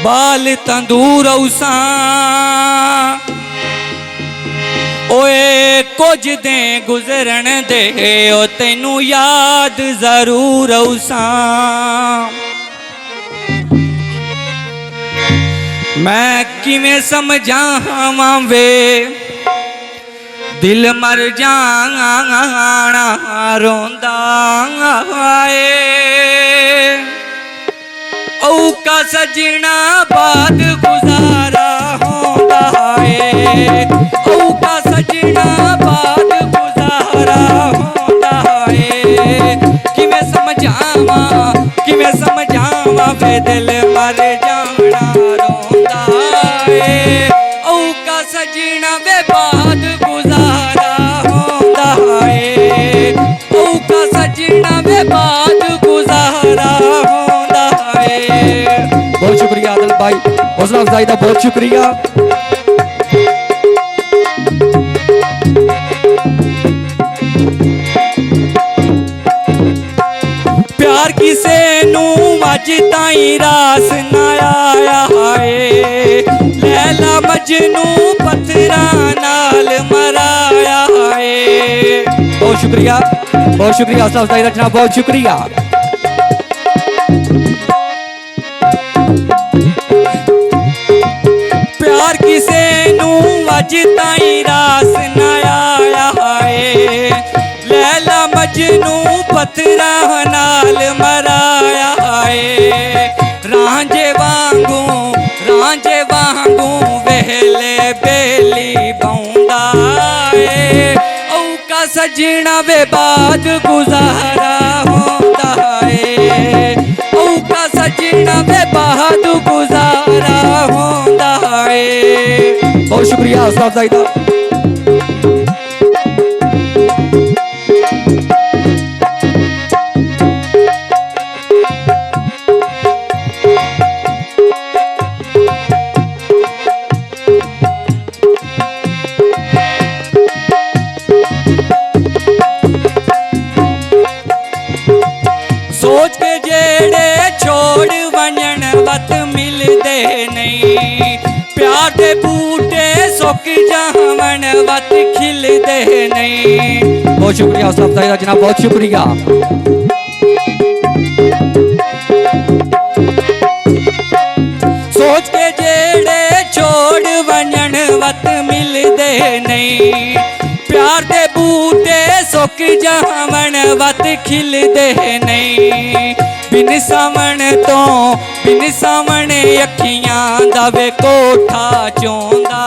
बाल तंदूर उसा ओए कुछ दे गुजरन दे ओ तेनू याद जरूर उसा मैं किवें समझावां वे दिल मर जाना रोंदा आए औका सजना बाद गुजारा होंदा है औका सजना बाद गुजारा होंदा है किवें समझावां वे दिल मर जाना रोंदा है औका सजना वे बाद गुजारा होंदा है औका सजना वे बाद गुजारा होंदा है। बहुत शुक्रिया आदिल भाई, हौसला अफजाई का बहुत शुक्रिया। प्यार किसे नू अज ताई रास ना आया है लैला मजनू पत्थरा नाल मराया है। बहुत शुक्रिया हौसला अफजाई रचना, बहुत शुक्रिया। प्यार किसे नू अज ताई रास ना आया है लैला मजनू पत्थरा नाल मराया है। रांझे वांगू वेले बेली बौंदा है औका सजना वे बाद गुजारा होंदा है औका सजना वे बाद गुजारा होंदा है। बहुत शुक्रिया हौसला अफजाई का। सोच के जेड़े छोड़ वंजन वत मिलदे नहीं प्यार दे बूटे सुक जावन वत खिलदे नहीं। बहुत शुक्रिया हौसला अफजाई का जनाब, बहुत शुक्रिया। सोच के जेड़े छोड़ वंजन वत मिलदे नहीं प्यार दे बूटे सुक जावन वत खिलदे नहीं। बिन सावण अखियां दा वे कोठा चोंदा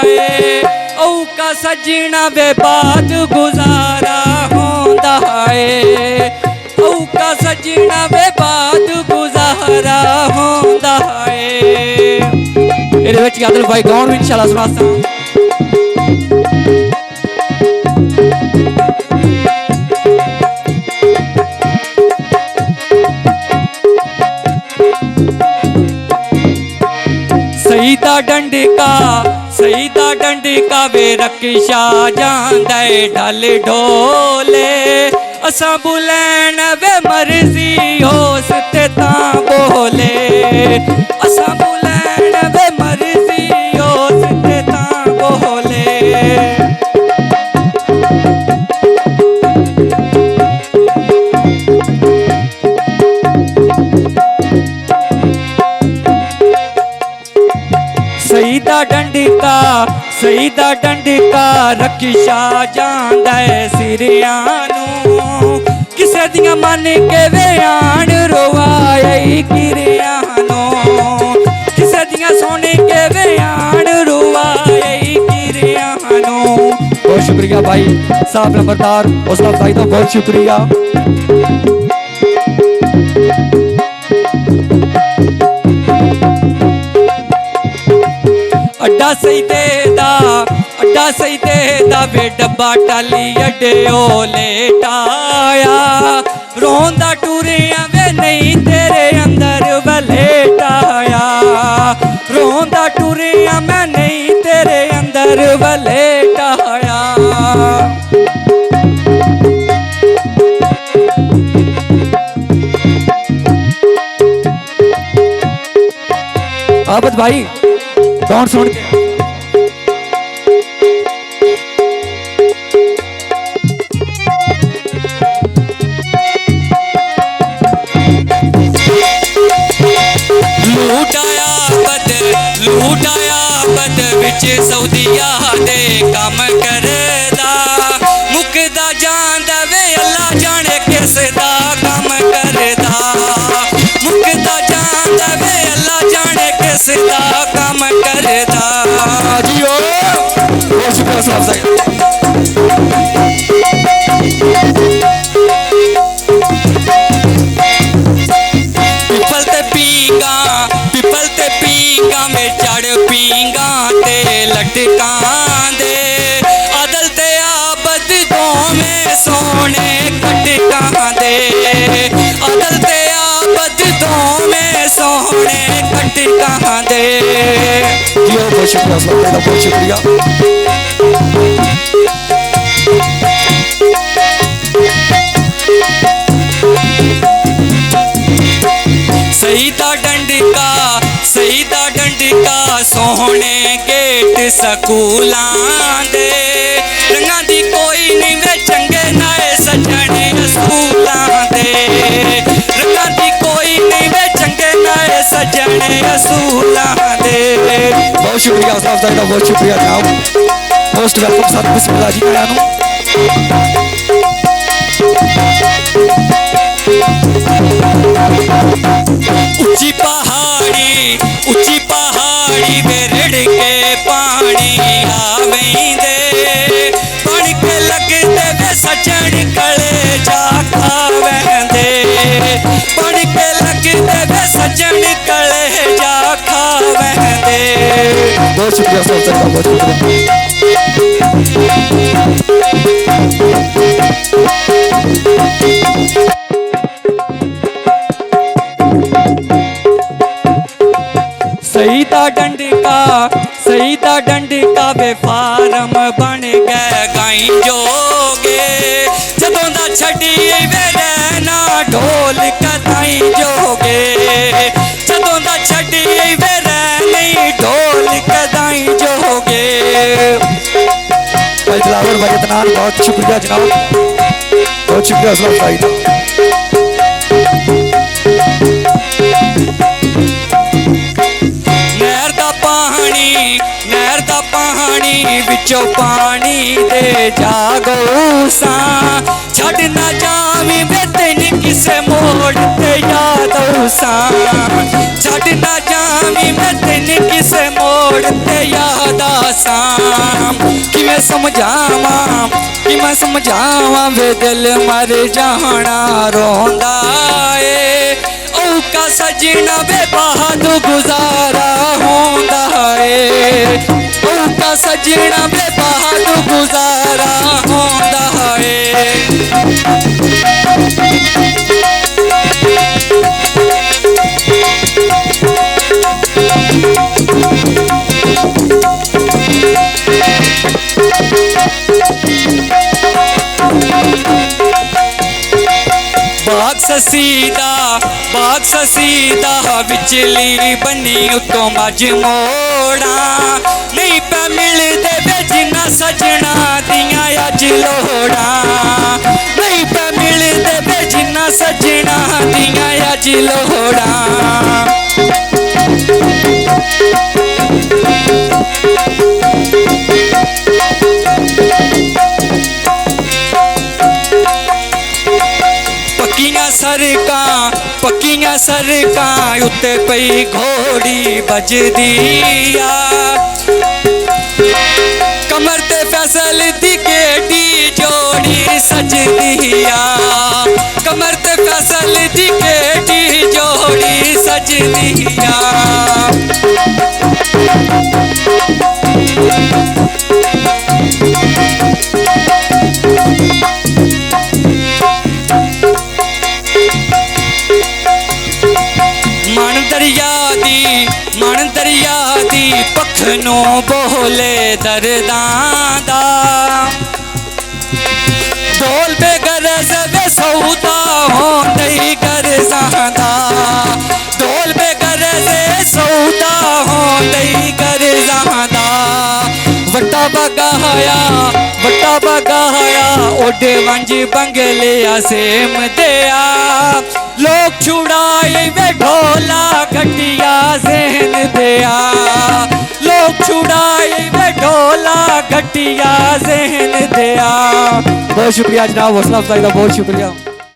है औका सजना वे बाद गुजारा होंदा है औका सजना वे बाद गुजारा होंदा है। इहदे विच आदिल भाई गाउन भी इंशाअल्लाह सुनासा। सईदा डंडिका वे रक्षा जांदे ढल ढोले असां बुलैन वे मर्जी होस ते तां बोले असां बुलैन वे मर्जी होस ते तां बोले। सईदा डंडिका रक्षा जांदे सिरियां नू किसे दियां मन के वे आन रोआई किरियां नू किसे दियां सोने के वे आन रोआई किरियां नू। बहुत शुक्रिया भाई साहब नंबरदार हौसला अफजाई का, बहुत शुक्रिया। अड्डा सईदे दा वे डब्बा टाली अड्डे ओ लेटाया रोंदा टुरिया वे नहीं तेरे अंदर वलेटाया रोंदा टुरिया मैं नहीं तेरे अंदर वलेटाया। आबद भाई कौन सुन के लूटाया बद विच सऊदिया दे काम करदा मुकदा जांदा वे अल्लाह जाने किस दा काम करदा मुकदा जांदा वे अल्लाह जाने किस दा काम करदा जियो बहुत शुक्रिया साहब साहब पिपल ते पींगा में चढ़ पींगा ते लटकां दे अदल ते आबद दो में सोने कटकां दे अदल ते आबद दो में सोने कटकां दे जियो बहुत शुक्रिया साहब बहुत शुक्रिया सईदा डंडिका सोहने गेट सकूलां दे रंगां दी कोई नहीं वे चंगे नाए सजने असूलां दे रंगां दी कोई नहीं वे चंगे नाए सजने असूलां दे बहुत शुक्रिया साहब साहब बहुत शुक्रिया जनाब मोस्ट वेलकम सर बिस्मिल्लाह जी आया ऊंची पहाड़ी में रेड़ के पानी आवेंदे बन के लगते वे सजन कले जा खावेंदे बन के लगते वे सजन कले जा खावेंदे बहुत शुक्रिया साहब साहब बहुत शुक्रिया सईदा डंडिका वे फार्म बन गए गाई जोगे जदों दा छड़ी वे रहना ढोल कदाई जोगे जदों दा छड़ी वे रहनी ढोल कदाई जोगे भाई दिलावर भाई इतनान बहुत शुक्रिया जनाब बहुत शुक्रिया असलम भाई नहर दा पानी विचों पानी दे जागो सा छड़ ना जावी वे तेन किसे मोड़ ते याद सा छड़ ना जावी वे तेन किसे मोड़ ते याद सा किवें समझावां वे दिल मर जाना रोंदा ए औका सजना वे बहादुर गुजारा होंदा है औका सजना वे बहादुर गुजारा होंदा है बाग ससीदा बिचली बनी उतों मज मोड़ा नहीं पे मिलदे वे जिन्ना सजना दियां अज लोड़ा नहीं पे मिलदे वे जिन्ना सजना दियां अज लोड़ा पक्कियां सरकां उत्ते पई घोड़ी बजदिया कमर ते फैसल दी केडी जोड़ी सजदिया कमर ते फैसल दी केडी जोड़ी सजदिया मन दरिया दी पखनों बोले दर्दां दा ढोल बेगरज वे सौदा होंदे गरजां दा ढोल बेगरज सौदा बगाया ओडे वंज बंगलिया सेम दिया लोग छुड़ाए वे ढोला घटिया जहन दिया लोग छुड़ाए वे ढोला घटिया जहन दिया। बहुत शुक्रिया जनाब, हौसला अफजाई का बहुत शुक्रिया।